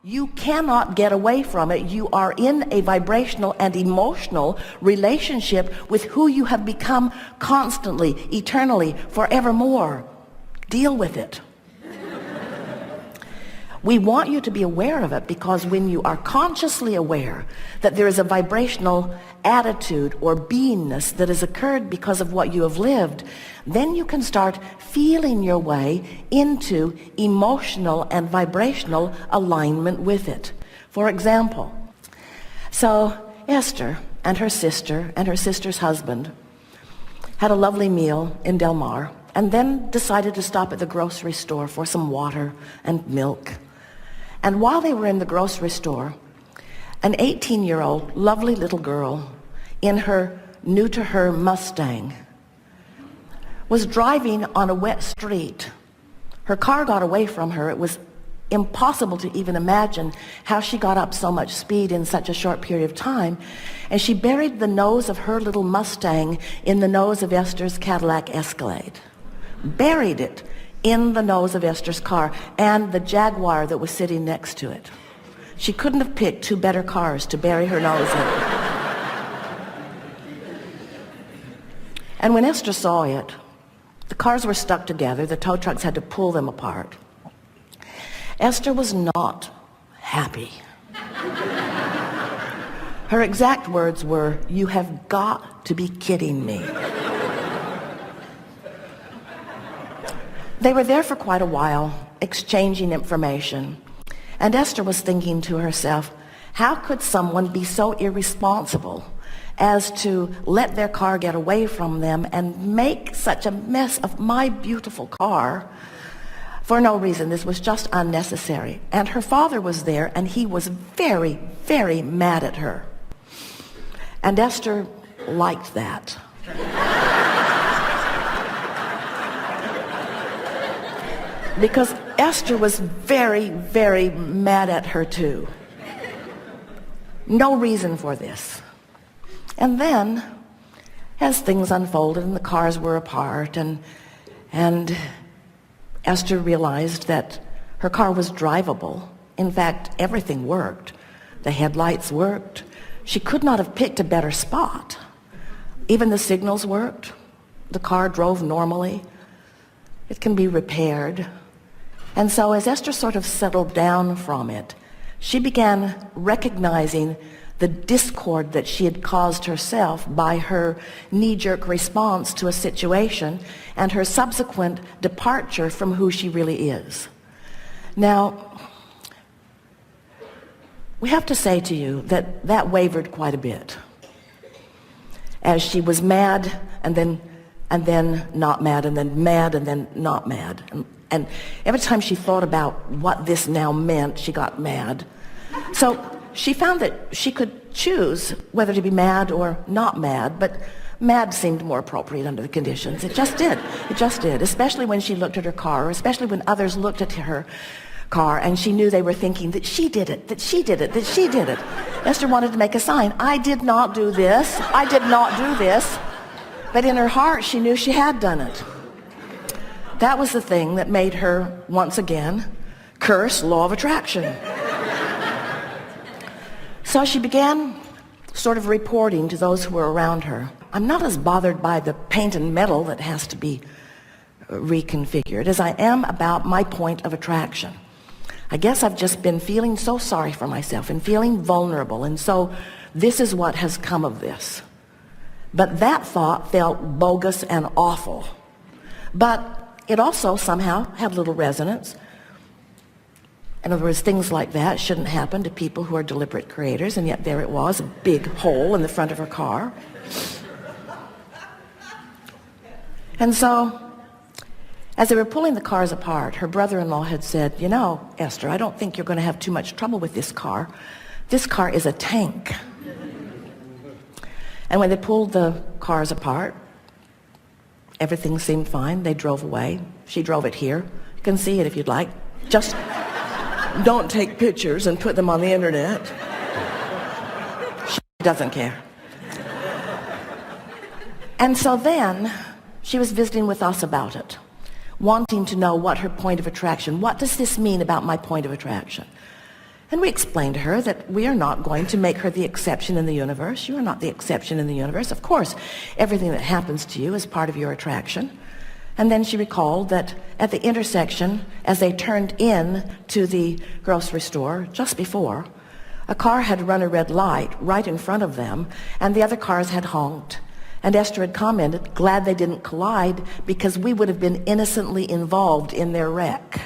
You cannot get away from it. You are in a vibrational and emotional relationship with who you have become constantly, eternally, forevermore. Deal with it. We want you to be aware of it, because when you are consciously aware that there is a vibrational attitude or beingness that has occurred because of what you have lived, then you can start feeling your way into emotional and vibrational alignment with it. For example, so Esther and her sister's husband had a lovely meal in Del Mar, and then decided to stop at the grocery store for some water and milk. And while they were in the grocery store, an 18-year-old lovely little girl in her new-to-her Mustang was driving on a wet street. Her car got away from her. It was impossible to even imagine how she got up so much speed in such a short period of time. And she buried the nose of her little Mustang in the nose of Esther's Cadillac Escalade. Buried it in the nose of Esther's car and the Jaguar that was sitting next to it. She couldn't have picked two better cars to bury her nose in. And when Esther saw it, the cars were stuck together. The tow trucks had to pull them apart. Esther was not happy. Her exact words were, "You have got to be kidding me." They were there for quite a while, exchanging information. And Esther was thinking to herself, how could someone be so irresponsible as to let their car get away from them and make such a mess of my beautiful car for no reason? This was just unnecessary. And her father was there, and he was very, very mad at her. And Esther liked that. Because Esther was very, very mad at her too. No reason for this. And then, as things unfolded and the cars were apart, and Esther realized that her car was drivable. In fact, everything worked. The headlights worked. She could not have picked a better spot. Even the signals worked. The car drove normally. It can be repaired. And so as Esther sort of settled down from it, she began recognizing the discord that she had caused herself by her knee-jerk response to a situation and her subsequent departure from who she really is. Now, we have to say to you that that wavered quite a bit. As she was mad and then not mad, and then mad and then not mad. And every time she thought about what this now meant, she got mad. So she found that she could choose whether to be mad or not mad, but mad seemed more appropriate under the conditions. It just did. It just did, especially when she looked at her car, or especially when others looked at her car and she knew they were thinking that she did it, that she did it, that she did it. Esther wanted to make a sign. I did not do this. I did not do this. But in her heart, she knew she had done it. That was the thing that made her, once again, curse law of attraction. So she began sort of reporting to those who were around her. I'm not as bothered by the paint and metal that has to be reconfigured as I am about my point of attraction. I guess I've just been feeling so sorry for myself and feeling vulnerable, and so this is what has come of this. But that thought felt bogus and awful. But it also somehow had little resonance. In other words, things like that shouldn't happen to people who are deliberate creators, and yet there it was, a big hole in the front of her car. And so, as they were pulling the cars apart, her brother-in-law had said, you know, Esther, I don't think you're going to have too much trouble with this car. This car is a tank. And when they pulled the cars apart, everything seemed fine. They drove away. She drove it here. You can see it if you'd like. Just don't take pictures and put them on the internet. She doesn't care. And so then she was visiting with us about it, wanting to know what her point of attraction, what does this mean about my point of attraction? And we explained to her that we are not going to make her the exception in the universe. You are not the exception in the universe. Of course, everything that happens to you is part of your attraction. And then she recalled that at the intersection, as they turned in to the grocery store just before, a car had run a red light right in front of them, and the other cars had honked. And Esther had commented, glad they didn't collide because we would have been innocently involved in their wreck.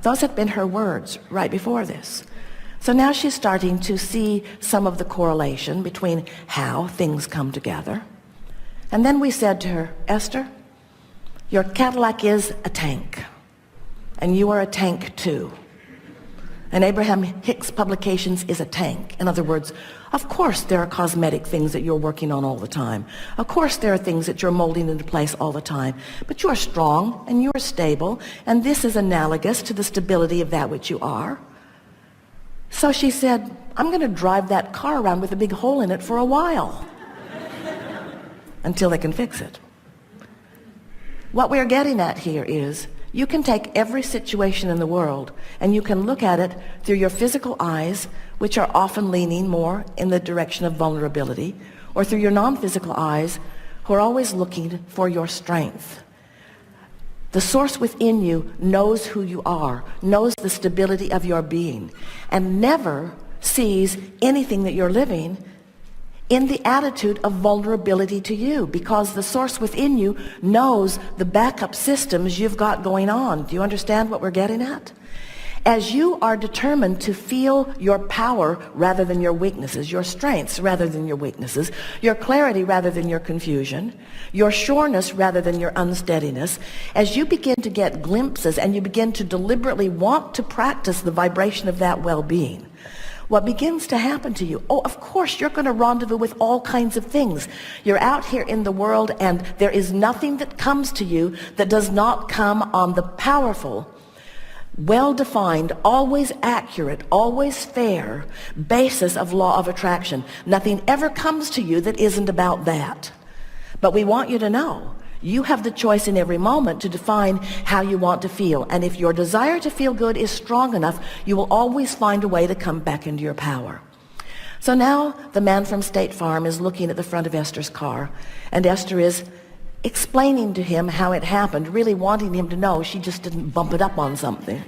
Those had been her words right before this. So now she's starting to see some of the correlation between how things come together. And then we said to her, Esther, your Cadillac is a tank, and you are a tank too. And Abraham Hick's Publications is a tank. In other words, of course there are cosmetic things that you're working on all the time. Of course there are things that you're molding into place all the time. But you are strong and you are stable, and this is analogous to the stability of that which you are. So she said, I'm going to drive that car around with a big hole in it for a while until they can fix it. What we're getting at here is you can take every situation in the world and you can look at it through your physical eyes, which are often leaning more in the direction of vulnerability, or through your non-physical eyes, who are always looking for your strength. The source within you knows who you are, knows the stability of your being, and never sees anything that you're living in the attitude of vulnerability to you, because the source within you knows the backup systems you've got going on. Do you understand what we're getting at? As you are determined to feel your power rather than your weaknesses, your strengths rather than your weaknesses, your clarity rather than your confusion, your sureness rather than your unsteadiness, as you begin to get glimpses and you begin to deliberately want to practice the vibration of that well-being, what begins to happen to you, of course, you're going to rendezvous with all kinds of things. You're out here in the world, and there is nothing that comes to you that does not come on the powerful, well-defined, always accurate, always fair basis of law of attraction. Nothing ever comes to you that isn't about that. But we want you to know, you have the choice in every moment to define how you want to feel. And if your desire to feel good is strong enough, you will always find a way to come back into your power. So now the man from State Farm is looking at the front of Esther's car, and Esther is explaining to him how it happened, really wanting him to know she just didn't bump it up on something.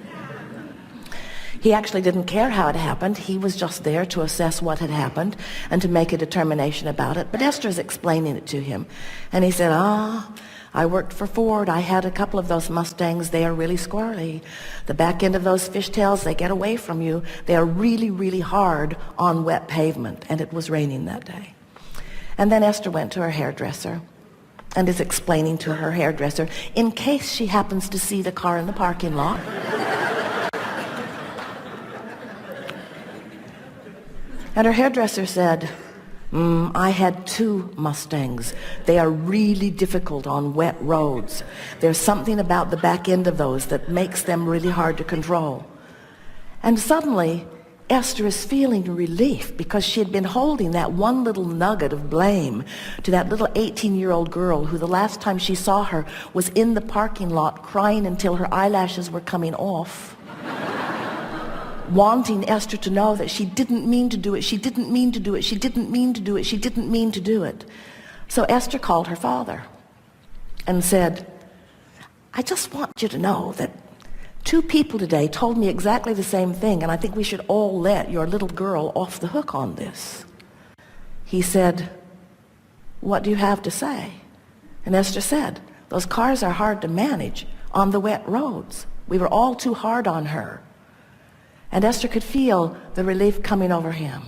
He actually didn't care how it happened. He was just there to assess what had happened and to make a determination about it. But Esther's explaining it to him. And he said, I worked for Ford. I had a couple of those Mustangs. They are really squirrely. The back end of those fishtails, they get away from you. They are really, really hard on wet pavement. And it was raining that day. And then Esther went to her hairdresser and is explaining to her hairdresser, in case she happens to see the car in the parking lot, and her hairdresser said, I had 2 Mustangs. They are really difficult on wet roads. There's something about the back end of those that makes them really hard to control. And suddenly, Esther is feeling relief, because she had been holding that one little nugget of blame to that little 18-year-old girl who the last time she saw her was in the parking lot crying until her eyelashes were coming off. Wanting Esther to know that she didn't mean to do it, she didn't mean to do it, she didn't mean to do it, she didn't mean to do it. So Esther called her father and said, I just want you to know that 2 people today told me exactly the same thing, and I think we should all let your little girl off the hook on this. He said, what do you have to say? And Esther said, those cars are hard to manage on the wet roads. We were all too hard on her. And Esther could feel the relief coming over him.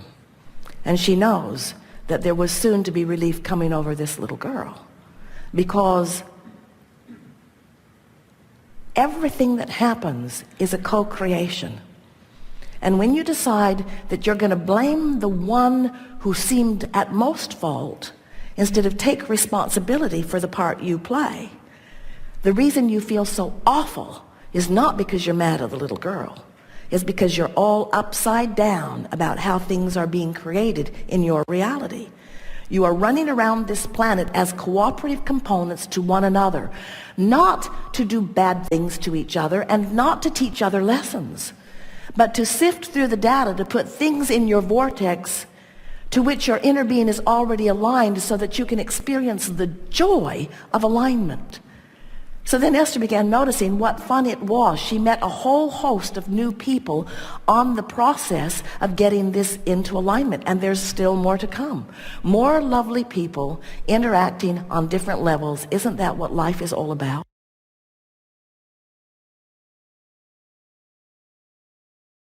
And she knows that there was soon to be relief coming over this little girl, because everything that happens is a co-creation. And when you decide that you're going to blame the one who seemed at most fault, instead of take responsibility for the part you play, the reason you feel so awful is not because you're mad at the little girl. It's because you're all upside down about how things are being created in your reality. You are running around this planet as cooperative components to one another, not to do bad things to each other and not to teach other lessons, but to sift through the data, to put things in your vortex to which your inner being is already aligned so that you can experience the joy of alignment. So then Esther began noticing what fun it was. She met a whole host of new people on the process of getting this into alignment, and there's still more to come. More lovely people interacting on different levels. Isn't that what life is all about?